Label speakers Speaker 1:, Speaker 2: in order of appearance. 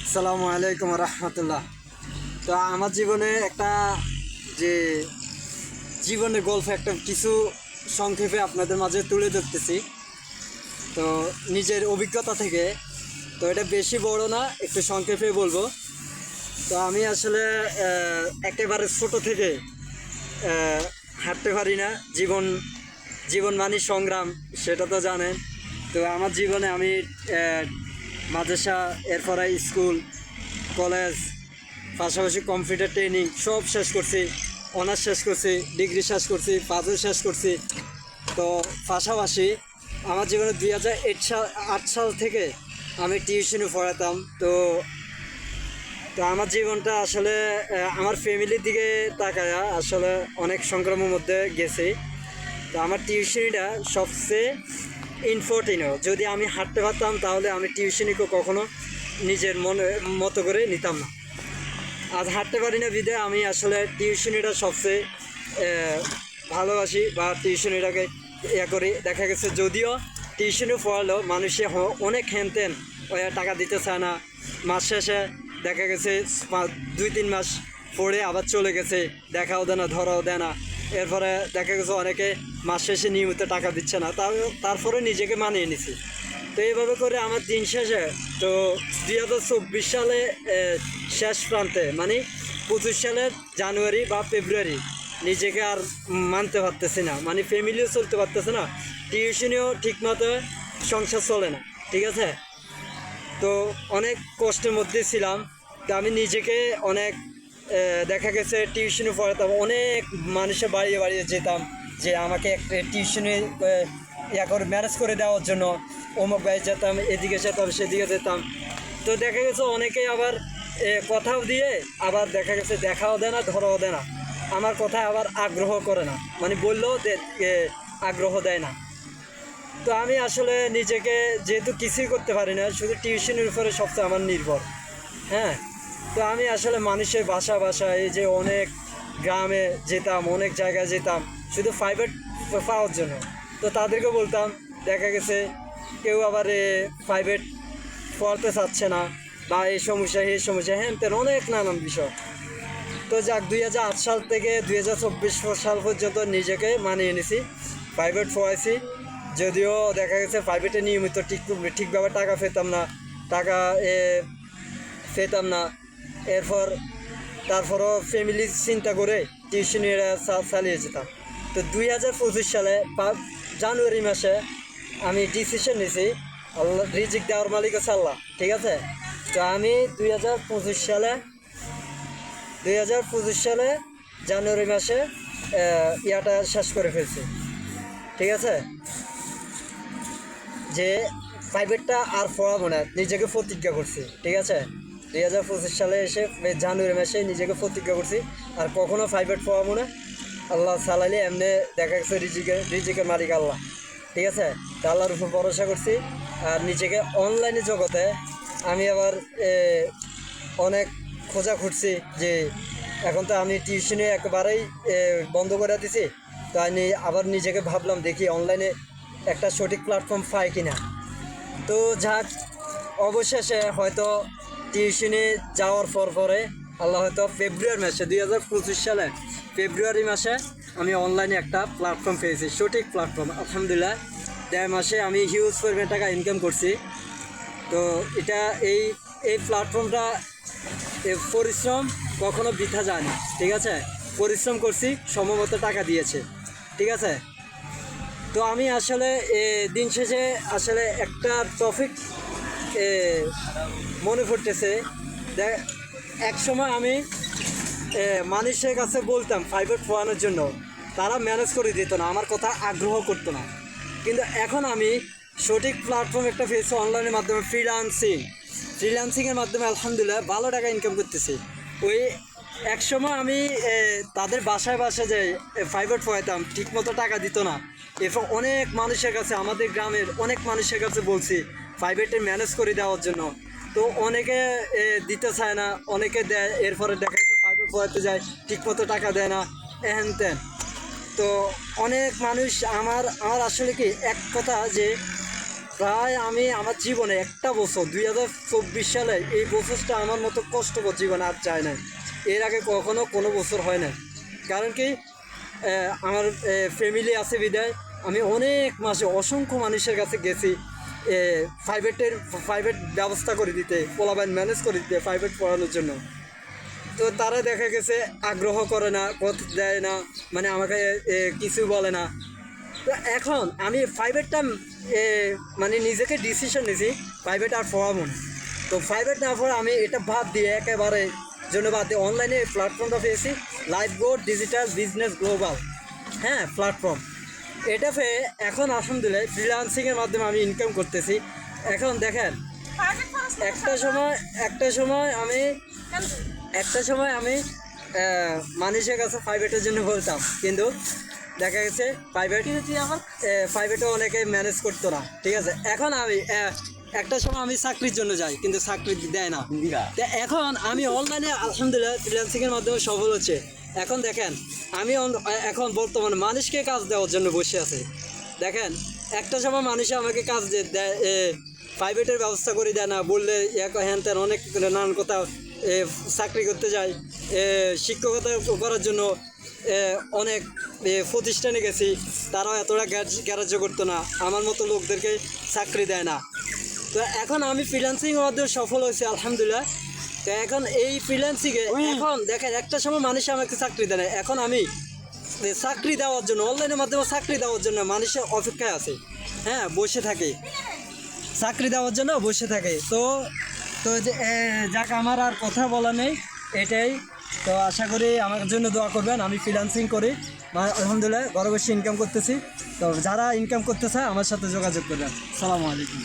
Speaker 1: আসসালামু আলাইকুম রহমতুল্লাহ। তো আমার জীবনে একটা যে জীবনের গল্প একটা কিছু সংক্ষেপে আপনাদের মাঝে তুলে ধরতেছি। তো নিজের অভিজ্ঞতা থেকে, তো এটা বেশি বড় না, একটু সংক্ষেপে বলবো। তো আমি আসলে একেবারে ছোট থেকে হাঁটতে পারি না। জীবন জীবন মানে সংগ্রাম, সেটা তো জানেন। তো আমার জীবনে আমি মাদ্রাসা, এরপরে স্কুল, কলেজ, পাশাপাশি কম্পিউটার ট্রেনিং সব শেষ করছি। অনার্স শেষ করছি, ডিগ্রি শেষ করছি, পাজল শেষ করছি। তো পাশাপাশি আমার জীবনে 2008 সাল থেকে আমি টিউশনি পড়াতাম। তো তো আমার জীবনটা আসলে আমার ফ্যামিলির দিকে তাকায় আসলে অনেক সংগ্রামের মধ্যে গেছে। তো আমার টিউশনিটা সবচেয়ে ইম্পর্টেন্ট। যদি আমি হাঁটতে পারতাম তাহলে আমি টিউশনিকে কখনো নিজের মতো করে নিতাম না। আজ হাঁটতে পারি না বিধে আমি আসলে টিউশনিটা সবচেয়ে ভালোবাসি বা টিউশনিটাকে করি। দেখা গেছে যদিও টিউশনি পড়ালেও মানুষে অনেক হ্যানতেন টাকা দিতে চায় না। মাস শেষে দেখা গেছে 2-3 মাস পড়ে আবার চলে গেছে, দেখাও দেয় না, ধরাও দেয় না। এরপরে দেখা গেছে অনেকে মাস শেষে নিয়মিত টাকা দিচ্ছে না, তারপরে নিজেকে মানিয়ে নিছি। তো এইভাবে করে আমার দিন শেষে তো 2024 সালে শেষ প্রান্তে মানে 25 সালের জানুয়ারি বা ফেব্রুয়ারি নিজেকে আর মানতে পারতেছি না, মানে ফ্যামিলিও চলতে পারতেছে না, টিউশনিও ঠিকমতো সংসার চলে না। ঠিক আছে। তো অনেক কষ্টের মধ্যে ছিলাম। তো আমি নিজেকে অনেক দেখা গেছে টিউশনি পড়াতাম, অনেক মানুষের বাড়িয়ে বাড়িয়ে যেতাম যে আমাকে একটা টিউশনি করে ম্যানেজ করে দেওয়ার জন্য। অমুক ভাই যেতাম, এদিকে যেতাম, সেদিকে যেতাম। তো দেখা গেছে অনেকেই আবার কথাও দিয়ে আবার দেখা গেছে দেখাও দেয় না, ধরাও দেয় না, আমার কথায় আবার আগ্রহ করে না, মানে বললেও আগ্রহ দেয় না। তো আমি আসলে নিজেকে যেহেতু কিছুই করতে পারি না, শুধু টিউশনের উপরে সবচেয়ে আমার নির্ভর। হ্যাঁ। তো আমি আসলে মানুষের বাসা এই যে অনেক গ্রামে যেতাম, অনেক জায়গায় যেতাম শুধু প্রাইভেট পাওয়ার জন্য। তো তাদেরকে বলতাম, দেখা গেছে কেউ আবার প্রাইভেট পড়তে চাচ্ছে না, বা এই সমস্যা হ্যান তেন অনেক নানান বিষয়। তো যাক 2008 সাল থেকে 2024 সাল পর্যন্ত নিজেকে মানিয়ে নিছি, প্রাইভেট পড়াইছি। যদিও দেখা গেছে প্রাইভেটে নিয়মিত ঠিকভাবে টাকা পেতাম না, টাকা পেতাম না। তারপরও ফ্যামিলি চিন্তা করে টিউশনিরা চালিয়ে যেতাম। তো 2025 সালে জানুয়ারি মাসে আমি ডিসিশন নিয়েছি, আল্লাহ রিজিক দেওয়ার মালিক আছে আল্লাহ। ঠিক আছে। তো আমি 2025 সালে জানুয়ারি মাসে ইয়াটা শেষ করে ফেলছি। ঠিক আছে। যে প্রাইভেটটা আর পড়াবো না, নিজেকে প্রতিজ্ঞা করছি। ঠিক আছে। 2025 সালে এসে জানুয়ারি মাসে নিজেকে প্রতিজ্ঞা করছি আর কখনো প্রাইভেট পড়াবো না। আল্লাহ সালালি এমনি দেখা গেছে রিজিকের মালিক আল্লাহ। ঠিক আছে। তা আল্লাহর উপর ভরসা করছি। আর নিজেকে অনলাইনে জগতে আমি আবার অনেক খোঁজা খুঁজছি যে এখন তো আমি টিউশনে একেবারেই বন্ধ করে দিছি। তো আমি আবার নিজেকে ভাবলাম দেখি অনলাইনে একটা সঠিক প্ল্যাটফর্ম পাই কিনা। তো যাক, অবশেষে হয়তো টিউশনে যাওয়ার পরে আল্লাহ হয়তো ফেব্রুয়ারি মাসে 2025 সালে ফেব্রুয়ারি মাসে আমি অনলাইনে একটা প্ল্যাটফর্ম পেয়েছি, সঠিক প্ল্যাটফর্ম। আলহামদুলিল্লাহ 1.5 মাসে আমি হিউজ পরিমাণ টাকা ইনকাম করছি। তো এটা এই প্ল্যাটফর্মটা পরিশ্রম কখনো বৃথা যায়নি। ঠিক আছে। পরিশ্রম করছি, সম্ভবত টাকা দিয়েছে। ঠিক আছে। তো আমি আসলে দিন শেষে আসলে একটা টপিক মনে পড়তেছে। এক সময় আমি মানুষের কাছে বলতাম প্রাইভেট পড়ানোর জন্য, তারা ম্যানেজ করে দিত না, আমার কথা আগ্রহ করতো না। কিন্তু এখন আমি সঠিক প্ল্যাটফর্ম একটা পেয়েছি অনলাইনের মাধ্যমে, ফ্রিল্যান্সিংয়ের মাধ্যমে আলহামদুলিল্লাহ ভালো টাকা ইনকাম করতেছি। ওই এক সময় আমি তাদের বাসায় যে প্রাইভেট পড়াইতাম, ঠিকমতো টাকা দিত না। এরপর অনেক মানুষের কাছে, আমাদের গ্রামের অনেক মানুষের কাছে বলছি প্রাইভেটে ম্যানেজ করে দেওয়ার জন্য। তো অনেকে দিতে চায় না, অনেকে দেয়। এরপরে দেখা যাচ্ছে প্রাইভেট পড়াতে যায়, ঠিকমতো টাকা দেয় না, হ্যান ত্যান। তো অনেক মানুষ আমার আসলে কি এক কথা যে প্রায় আমি আমার জীবনে একটা বছর 2024 সালে এই বছরটা আমার মতো কষ্টকর জীবনে আর যায় নাই। এর আগে কখনো কোনো বছর হয় না। কারণ কি আমার ফ্যামিলি আছে বিদায় আমি অনেক মাসে অসংখ্য মানুষের কাছে গেছি প্রাইভেট ব্যবস্থা করে দিতে, পোলাবাইন ম্যানেজ করে দিতে প্রাইভেট পড়ানোর জন্য। তো তারা দেখা গেছে আগ্রহ করে না, পথ দেয় না, মানে আমাকে কিছু বলে না। তো এখন আমি প্রাইভেটটা মানে নিজেকে ডিসিশন নিয়েছি প্রাইভেট আর পড়াবো না। তো প্রাইভেট না পড়ে আমি এটা বাদ দিয়ে একেবারে জন্য বাদ দিয়ে অনলাইনে প্ল্যাটফর্মটা পেয়েছি, life board digital business global, হ্যাঁ প্ল্যাটফর্ম। এটা পেয়ে এখন আলহামদুলিল্লাহ ফ্রিল্যান্সিংয়ের মাধ্যমে আমি ইনকাম করতেছি। এখন দেখেন একটা সময় আমি মানুষের কাছে প্রাইভেটের জন্য বলতাম, কিন্তু দেখা গেছে প্রাইভেটও অনেকে ম্যানেজ করতো না, ঠিক আছে। এখন আমি একটা সময় আমি চাকরির জন্য যাই, কিন্তু চাকরি দেয় না। তো এখন আমি অনলাইনে আলহামদুলিল্লাহ ফ্রিল্যান্সিংয়ের মাধ্যমে সফল হচ্ছে। এখন দেখেন আমি এখন বর্তমানে মানুষকে কাজ দেওয়ার জন্য বসে আছে। দেখেন একটা সময় মানুষে আমাকে কাজ দেয়, প্রাইভেটের ব্যবস্থা করে দেয় না, বললে হ্যান ত্যান অনেক নানান কথা, চাকরি করতে যায়, শিক্ষকতা করার জন্য অনেক প্রতিষ্ঠানে গেছি, তারাও এতটা গ্যারাজ্য করতো না, আমার মতো লোকদেরকে চাকরি দেয় না। তো এখন আমি ফ্রিল্যান্সিংয়ের মাধ্যমে সফল হয়েছি আলহামদুলিল্লাহ। তো এখন এই ফ্রিল্যান্সিংয়ে এখন দেখেন একটা সময় মানুষ আমাকে চাকরি দেয় না, এখন আমি চাকরি দেওয়ার জন্য অনলাইনের মাধ্যমে চাকরি দেওয়ার জন্য মানুষের অপেক্ষায় আছে, হ্যাঁ বসে থাকে, চাকরি দেওয়ার জন্য বসে থাকে। তো তো যে যাক আমার আর কথা বলা নেই, এটাই। তো আশা করি আমার জন্য দোয়া করবেন। আমি ফ্রিল্যান্সিং করি, আলহামদুলিল্লাহ ঘরে বসে ইনকাম করতেছি। তো যারা ইনকাম করতে চায় আমার সাথে যোগাযোগ করবেন। আসসালামু আলাইকুম।